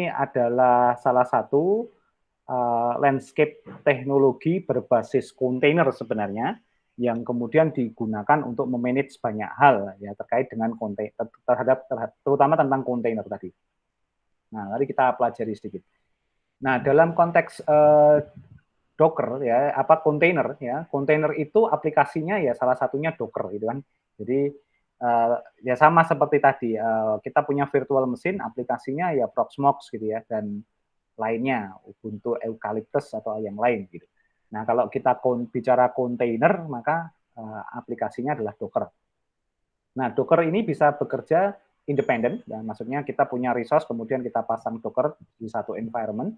ini adalah salah satu landscape teknologi berbasis kontainer sebenarnya, yang kemudian digunakan untuk memanage banyak hal ya terkait dengan terutama tentang kontainer tadi. Nah, mari kita pelajari sedikit. Nah, dalam konteks Docker ya, apa kontainer ya, kontainer itu aplikasinya ya salah satunya Docker gitu kan. Jadi ya sama seperti tadi, kita punya virtual machine, aplikasinya ya Proxmox gitu ya, dan lainnya, Ubuntu Eucalyptus atau yang lain gitu. Nah, kalau kita bicara kontainer, maka aplikasinya adalah Docker. Nah, Docker ini bisa bekerja independen, ya, maksudnya kita punya resource, kemudian kita pasang Docker di satu environment.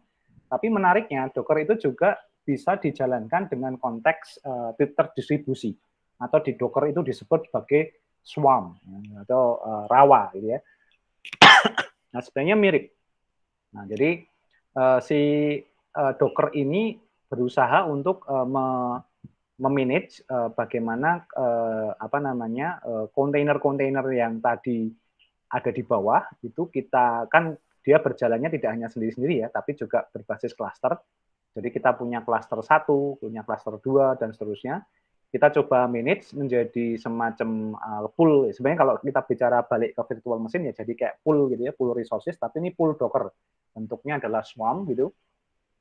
Tapi menariknya, Docker itu juga bisa dijalankan dengan konteks terdistribusi, atau di Docker itu disebut sebagai swarm atau rawa, gitu ya. Nah, sebenarnya mirip. Nah, jadi si Docker ini berusaha untuk memanage bagaimana kontainer-kontainer yang tadi ada di bawah itu kita kan dia berjalannya tidak hanya sendiri-sendiri ya, tapi juga berbasis cluster. Jadi kita punya cluster 1, punya cluster 2 dan seterusnya. Kita coba manage menjadi semacam pool. Sebenarnya kalau kita bicara balik ke virtual machine ya jadi kayak pool gitu ya, pool resources, tapi ini pool Docker. Bentuknya adalah swarm gitu.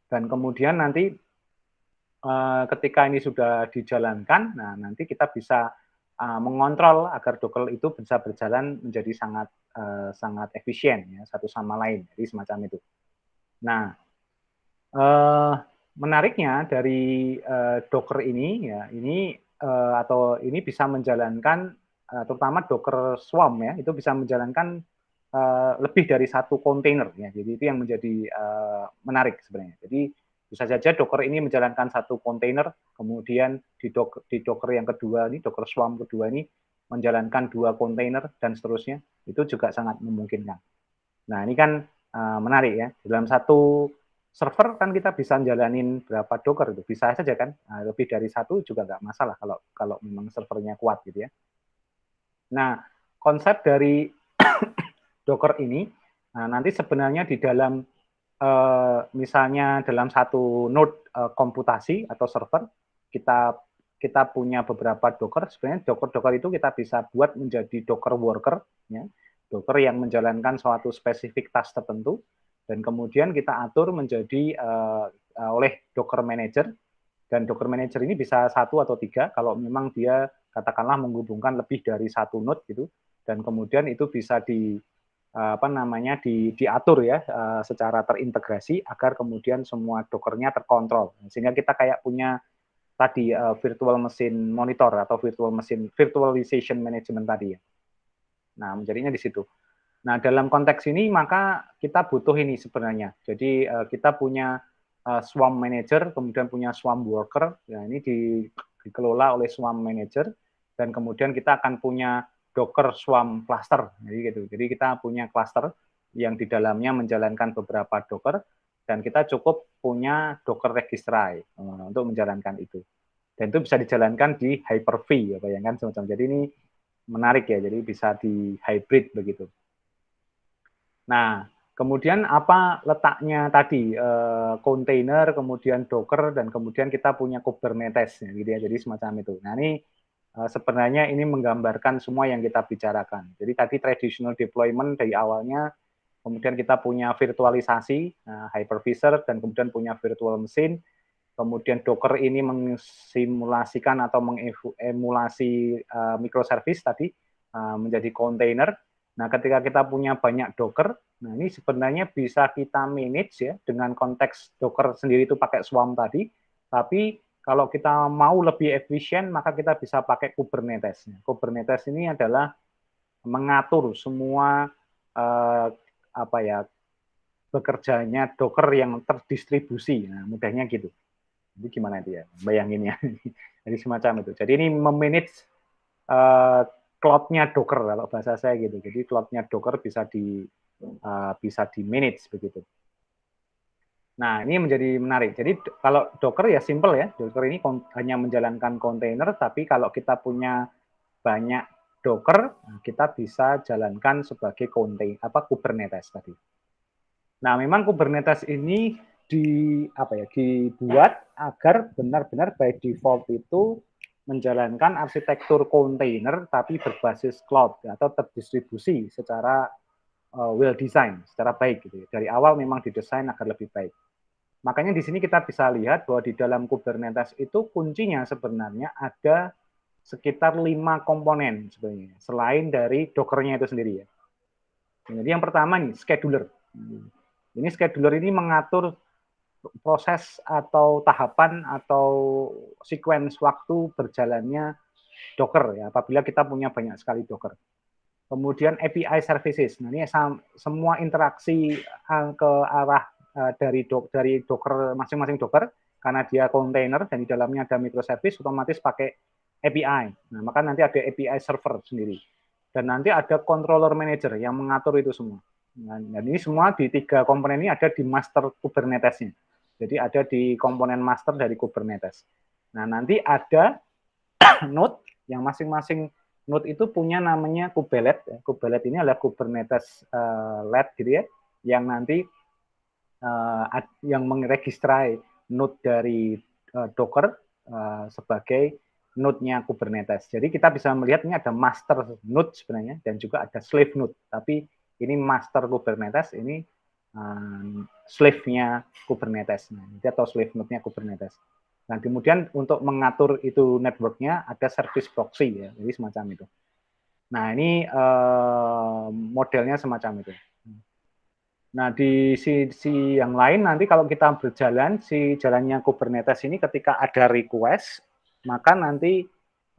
Dan kemudian nanti ketika ini sudah dijalankan, nah nanti kita bisa mengontrol agar Docker itu bisa berjalan menjadi sangat efisien ya satu sama lain, jadi semacam itu. Nah, menariknya dari Docker ini ya ini bisa menjalankan terutama Docker Swarm ya itu bisa menjalankan lebih dari satu kontainer ya, jadi itu yang menjadi menarik sebenarnya. Jadi bisa saja Docker ini menjalankan satu kontainer, kemudian di Docker yang kedua ini, Docker Swarm kedua ini menjalankan 2 kontainer dan seterusnya. Itu juga sangat memungkinkan. Nah, ini kan menarik ya. Dalam satu server kan kita bisa jalanin berapa Docker itu, bisa saja kan. Nah, lebih dari satu juga nggak masalah kalau memang servernya kuat gitu ya. Nah, konsep dari Docker ini nanti sebenarnya di dalam misalnya dalam satu node komputasi atau server kita punya beberapa Docker. Sebenarnya Docker itu kita bisa buat menjadi Docker worker ya. Docker yang menjalankan suatu spesifik task tertentu dan kemudian kita atur menjadi oleh Docker manager, dan Docker manager ini bisa 1 atau 3 kalau memang dia katakanlah menghubungkan lebih dari satu node gitu, dan kemudian itu bisa diatur ya secara terintegrasi agar kemudian semua Dockernya terkontrol, sehingga kita kayak punya tadi virtual machine monitor atau virtualization management tadi ya. Nah, menjadinya di situ. Nah, dalam konteks ini maka kita butuh ini sebenarnya. Jadi kita punya Swarm Manager, kemudian punya Swarm Worker. Ya, ini dikelola oleh Swarm Manager, dan kemudian kita akan punya Docker Swarm Cluster. Jadi kita punya cluster yang di dalamnya menjalankan beberapa Docker, dan kita cukup punya Docker Registry untuk menjalankan itu. Dan itu bisa dijalankan di Hyper-V, ya bayangkan semacam. Jadi ini menarik ya, jadi bisa di hybrid begitu. Nah, kemudian apa letaknya tadi kontainer, kemudian Docker, dan kemudian kita punya Kubernetes, gitu ya. Jadi semacam itu. Nah, ini sebenarnya ini menggambarkan semua yang kita bicarakan. Jadi tadi traditional deployment dari awalnya, kemudian kita punya virtualisasi, hypervisor, dan kemudian punya virtual machine. Kemudian Docker ini mensimulasikan atau mengemulasi microservice tadi menjadi kontainer. Nah, ketika kita punya banyak Docker, nah ini sebenarnya bisa kita manage ya dengan konteks Docker sendiri itu pakai Swarm tadi, tapi kalau kita mau lebih efisien maka kita bisa pakai Kubernetes. Kubernetes ini adalah mengatur semua bekerjanya Docker yang terdistribusi. Nah, mudahnya gitu. Jadi gimana itu ya, bayanginnya. Jadi semacam itu. Jadi ini memanage cloud-nya Docker kalau bahasa saya gitu. Jadi cloud-nya Docker bisa di manage begitu. Nah, ini menjadi menarik. Jadi kalau Docker ya simple ya. Docker ini hanya menjalankan kontainer, tapi kalau kita punya banyak Docker, kita bisa jalankan sebagai Kubernetes tadi. Nah, memang Kubernetes ini dibuat agar benar-benar by default itu menjalankan arsitektur kontainer tapi berbasis cloud atau terdistribusi secara well design, secara baik gitu ya. Dari awal memang didesain agar lebih baik. Makanya di sini kita bisa lihat bahwa di dalam Kubernetes itu kuncinya sebenarnya ada sekitar 5 komponen sebenarnya, selain dari Docker-nya itu sendiri ya. Jadi yang pertama nih, scheduler. Ini scheduler ini mengatur proses atau tahapan atau sequence waktu berjalannya Docker ya, apabila kita punya banyak sekali Docker. Kemudian API services. Nah, ini semua interaksi ke arah dari Docker masing-masing Docker karena dia container dan di dalamnya ada microservice otomatis pakai API. Nah, maka nanti ada API server sendiri. Dan nanti ada controller manager yang mengatur itu semua. Nah, dan ini semua di 3 komponen ini ada di master Kubernetes-nya. Jadi ada di komponen master dari Kubernetes. Nah, nanti ada node yang masing-masing node itu punya namanya kubelet. Kubelet ini adalah Kubernetes LED gitu ya, yang nanti yang meregistrai node dari Docker sebagai node-nya Kubernetes. Jadi kita bisa melihat ini ada master node sebenarnya dan juga ada slave node. Tapi ini master Kubernetes, ini slave-nya Kubernetes. Nah, atau slave node-nya Kubernetes. Nah, kemudian untuk mengatur itu network-nya ada service proxy ya, jadi semacam itu. Nah, ini modelnya semacam itu. Nah, di sisi yang lain nanti kalau kita berjalan, si jalannya Kubernetes ini ketika ada request, maka nanti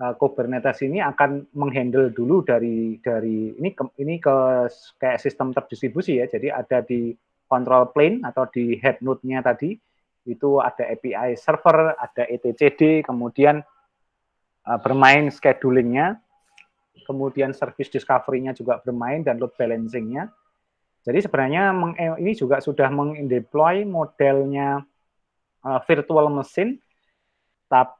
Kubernetes ini akan menghandle dulu dari ini ke kayak sistem terdistribusi ya. Jadi ada di control plane atau di head node-nya tadi itu ada API server, ada etcd, kemudian bermain scheduling-nya, kemudian service discovery-nya juga bermain dan load balancing-nya. Jadi sebenarnya ini juga sudah mendeploy modelnya virtual machine.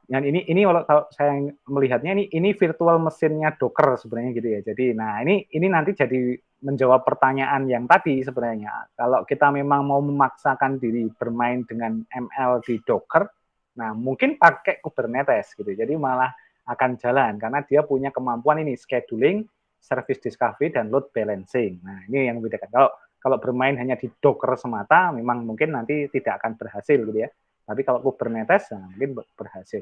Dan ini kalau saya melihatnya ini virtual mesinnya Docker sebenarnya gitu ya. Jadi nah ini nanti jadi menjawab pertanyaan yang tadi sebenarnya. Kalau kita memang mau memaksakan diri bermain dengan ML di Docker, nah mungkin pakai Kubernetes gitu. Jadi malah akan jalan karena dia punya kemampuan ini scheduling, service discovery dan load balancing. Nah, ini yang membedakan. Kalau bermain hanya di Docker semata memang mungkin nanti tidak akan berhasil gitu ya. Tapi kalau Kubernetes nah, mungkin berhasil.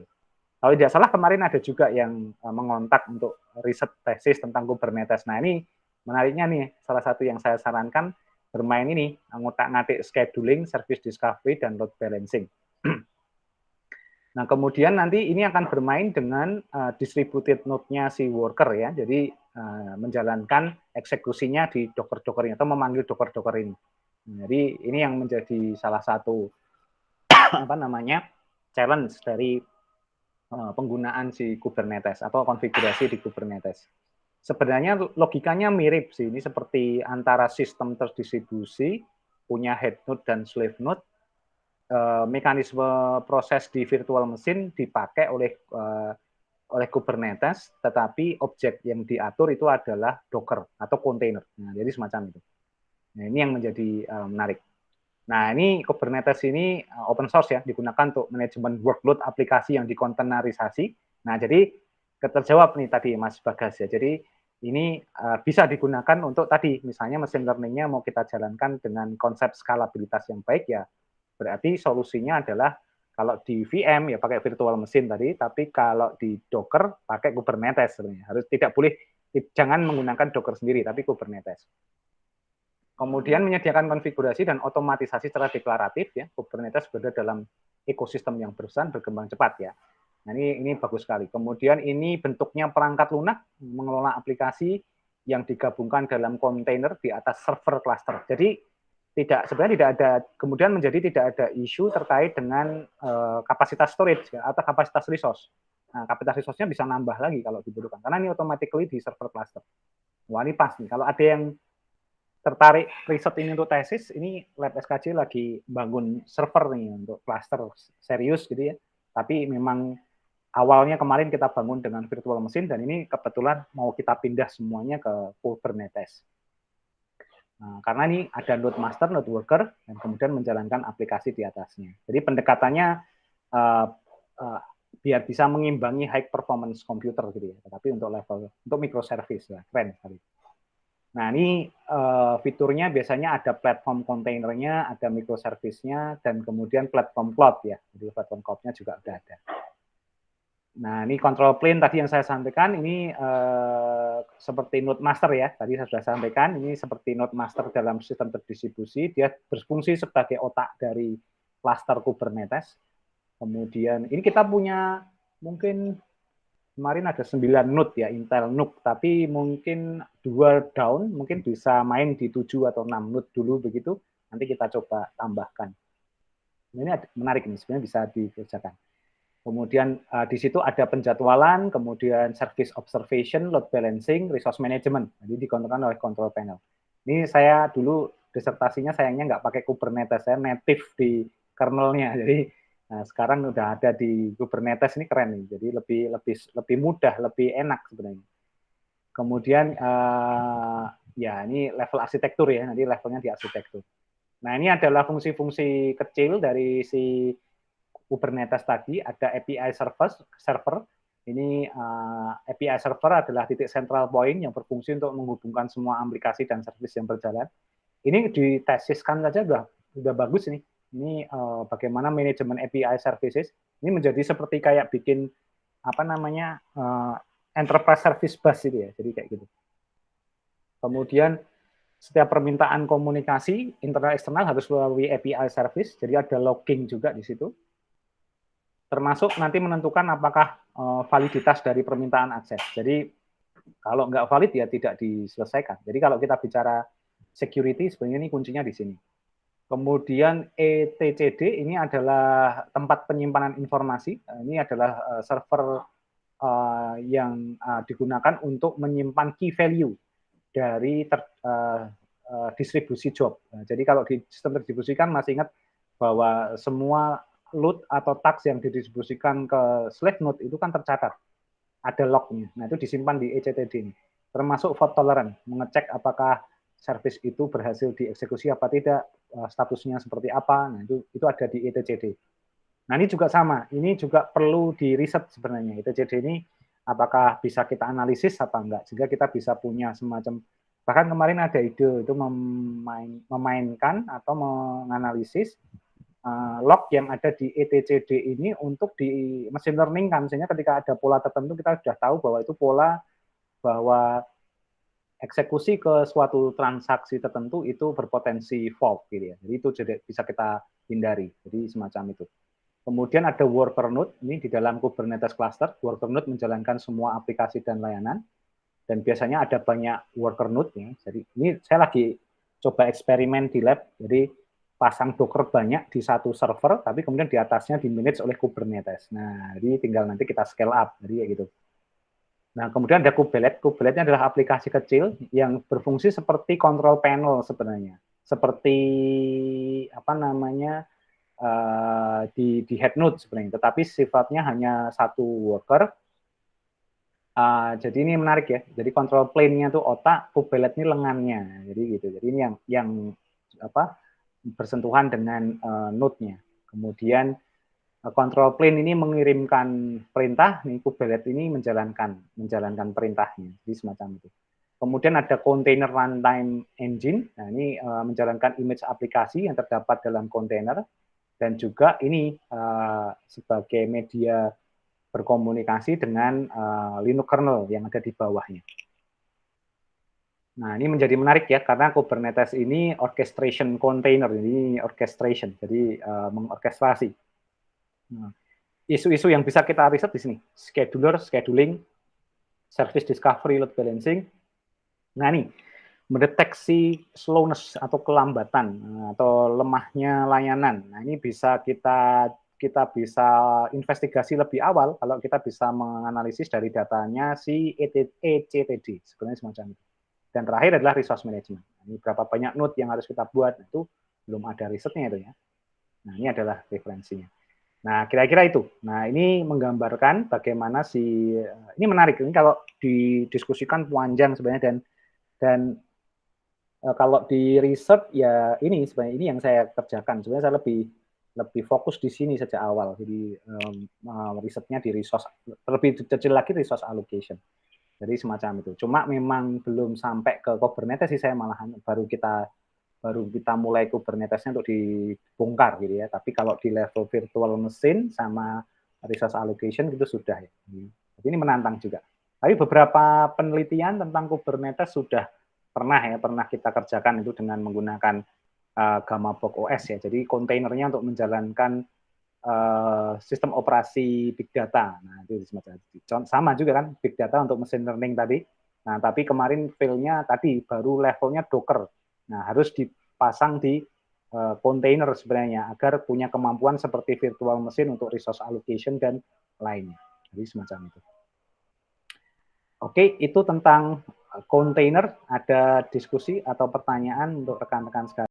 Kalau tidak salah kemarin ada juga yang mengontak untuk riset tesis tentang Kubernetes. Nah, ini menariknya nih, salah satu yang saya sarankan bermain ini, ngutak-ngatik scheduling, service discovery, dan load balancing. Nah, kemudian nanti ini akan bermain dengan distributed node-nya si worker ya. Jadi menjalankan eksekusinya di Docker-Docker ini atau memanggil Docker-Docker ini. Jadi ini yang menjadi salah satu challenge dari penggunaan si Kubernetes atau konfigurasi di Kubernetes. Sebenarnya logikanya mirip sih, ini seperti antara sistem terdistribusi, punya head node dan slave node, mekanisme proses di virtual machine dipakai oleh Kubernetes, tetapi objek yang diatur itu adalah Docker atau container. Nah, jadi semacam itu. Nah, ini yang menjadi menarik. Nah, ini Kubernetes ini open source ya, digunakan untuk manajemen workload aplikasi yang dikontainerisasi. Nah, jadi terjawab nih tadi Mas Bagas ya. Jadi ini bisa digunakan untuk tadi, misalnya machine learning-nya mau kita jalankan dengan konsep skalabilitas yang baik ya, berarti solusinya adalah kalau di VM ya pakai virtual machine tadi, tapi kalau di Docker pakai Kubernetes sebenarnya. Harus jangan menggunakan Docker sendiri, tapi Kubernetes. Kemudian menyediakan konfigurasi dan otomatisasi secara deklaratif ya. Kubernetes berada dalam ekosistem yang besar, berkembang cepat ya. Nah, ini bagus sekali. Kemudian ini bentuknya perangkat lunak, mengelola aplikasi yang digabungkan dalam kontainer di atas server cluster. Jadi sebenarnya tidak ada, kemudian menjadi tidak ada isu terkait dengan kapasitas storage ya, atau kapasitas resource. Nah, kapasitas resource-nya bisa nambah lagi kalau dibutuhkan, karena ini automatically di server cluster. Wah, ini pas nih. Kalau ada yang tertarik riset ini untuk tesis, ini Lab SKJ lagi bangun server nih untuk cluster serius gitu ya. Tapi memang awalnya kemarin kita bangun dengan virtual machine dan ini kebetulan mau kita pindah semuanya ke Kubernetes. Nah, karena ini ada node master, node worker, dan kemudian menjalankan aplikasi di atasnya. Jadi pendekatannya uh, uh, biar bisa mengimbangi high performance computer gitu ya. Tapi untuk level untuk microservice ya, keren sekali. Nah ini fiturnya biasanya ada platform kontainernya, ada microservice-nya, dan kemudian platform cloud ya. Jadi platform cloud-nya juga udah ada. Nah, ini control plane tadi yang saya sampaikan, ini seperti node master ya, tadi saya sudah sampaikan, ini seperti node master dalam sistem terdistribusi, dia berfungsi sebagai otak dari cluster Kubernetes. Kemudian, ini kita punya mungkin kemarin ada 9 node ya, Intel NUC, tapi mungkin 2 down, mungkin bisa main di 7 atau 6 node dulu begitu, nanti kita coba tambahkan. Ini menarik nih, sebenarnya bisa dikerjakan. Kemudian di situ ada penjadwalan, kemudian service observation, load balancing, resource management. Jadi dikontrolkan oleh control panel. Ini saya dulu disertasinya sayangnya nggak pakai Kubernetes, saya native di kernelnya. Jadi sekarang udah ada di Kubernetes, ini keren nih. Jadi lebih mudah, lebih enak sebenarnya. Kemudian ya ini level arsitektur ya, nanti levelnya di arsitektur. Nah ini adalah fungsi-fungsi kecil dari si Kubernetes tadi, ada API server. Ini API server adalah titik central point yang berfungsi untuk menghubungkan semua aplikasi dan service yang berjalan. Ini ditesiskan saja udah bagus nih. Ini bagaimana manajemen API services ini menjadi seperti kayak bikin apa namanya enterprise service bus itu ya. Jadi kayak gitu. Kemudian setiap permintaan komunikasi internal eksternal harus melalui API service. Jadi ada logging juga di situ. Termasuk nanti menentukan apakah validitas dari permintaan akses. Jadi kalau nggak valid ya tidak diselesaikan. Jadi kalau kita bicara security sebenarnya ini kuncinya di sini. Kemudian etcd ini adalah tempat penyimpanan informasi. Ini adalah server yang digunakan untuk menyimpan key value dari distribusi job. Jadi kalau di sistem terdistribusi kan masih ingat bahwa semua load atau task yang didistribusikan ke slave node itu kan tercatat, ada lognya. Nah itu disimpan di etcd ini. Termasuk fault tolerant, mengecek apakah service itu berhasil dieksekusi apa tidak, statusnya seperti apa. Nah itu ada di etcd. Nah ini juga sama, ini juga perlu di riset sebenarnya. etcd ini apakah bisa kita analisis apa enggak, sehingga kita bisa punya semacam, bahkan kemarin ada ide itu memainkan atau menganalisis log yang ada di etcd ini untuk di machine learning kan, misalnya ketika ada pola tertentu kita sudah tahu bahwa itu pola bahwa eksekusi ke suatu transaksi tertentu itu berpotensi fault gitu ya. Jadi itu bisa kita hindari. Jadi semacam itu. Kemudian ada worker node, ini di dalam Kubernetes cluster, worker node menjalankan semua aplikasi dan layanan, dan biasanya ada banyak worker node ya. Jadi ini saya lagi coba eksperimen di lab, jadi pasang Docker banyak di satu server, tapi kemudian di atasnya di-manage oleh Kubernetes. Nah, jadi tinggal nanti kita scale up, jadi kayak gitu. Nah, kemudian ada Kubelet. Kubeletnya adalah aplikasi kecil yang berfungsi seperti control panel sebenarnya. Seperti apa namanya di head node sebenarnya, tetapi sifatnya hanya satu worker. Jadi ini menarik ya. Jadi control plane-nya tuh otak, Kubelet ini lengannya. Jadi gitu. Jadi ini yang apa? Bersentuhan dengan node-nya. Kemudian control plane ini mengirimkan perintah, nih Kubelet ini menjalankan perintahnya, jadi semacam itu. Kemudian ada container runtime engine, nah ini menjalankan image aplikasi yang terdapat dalam kontainer, dan juga ini sebagai media berkomunikasi dengan Linux kernel yang ada di bawahnya. Nah, ini menjadi menarik ya, karena Kubernetes ini orchestration container, ini orchestration, jadi mengorkestrasi. Nah, isu-isu yang bisa kita riset di sini, scheduler, scheduling, service discovery, load balancing. Nah, ini mendeteksi slowness atau kelambatan atau lemahnya layanan. Nah, ini bisa kita bisa investigasi lebih awal kalau kita bisa menganalisis dari datanya si etcd, sebenarnya semacam itu. Dan terakhir adalah resource management. Ini berapa banyak node yang harus kita buat, itu belum ada risetnya itu ya. Nah, ini adalah referensinya. Nah, kira-kira itu. Nah, ini menggambarkan bagaimana ini menarik. Ini kalau didiskusikan panjang sebenarnya, dan Kalau di riset ya ini sebenarnya ini yang saya kerjakan. Sebenarnya saya lebih fokus di sini sejak awal. Jadi risetnya di resource, terlebih kecil lagi resource allocation. Jadi semacam itu. Cuma memang belum sampai ke Kubernetes sih, saya malahan baru kita mulai Kubernetesnya untuk dibongkar gitu ya. Tapi kalau di level virtual machine sama resource allocation itu sudah ya. Jadi ini menantang juga. Tapi beberapa penelitian tentang Kubernetes sudah pernah kita kerjakan itu dengan menggunakan Gamma Box OS ya. Jadi kontainernya untuk menjalankan sistem operasi big data. Nah, itu sama juga kan big data untuk machine learning tadi. Nah, tapi kemarin fail-nya tadi baru levelnya Docker. Nah, harus dipasang di container sebenarnya agar punya kemampuan seperti virtual machine untuk resource allocation dan lainnya. Jadi semacam itu. Oke, itu tentang container. Ada diskusi atau pertanyaan untuk rekan-rekan sekalian?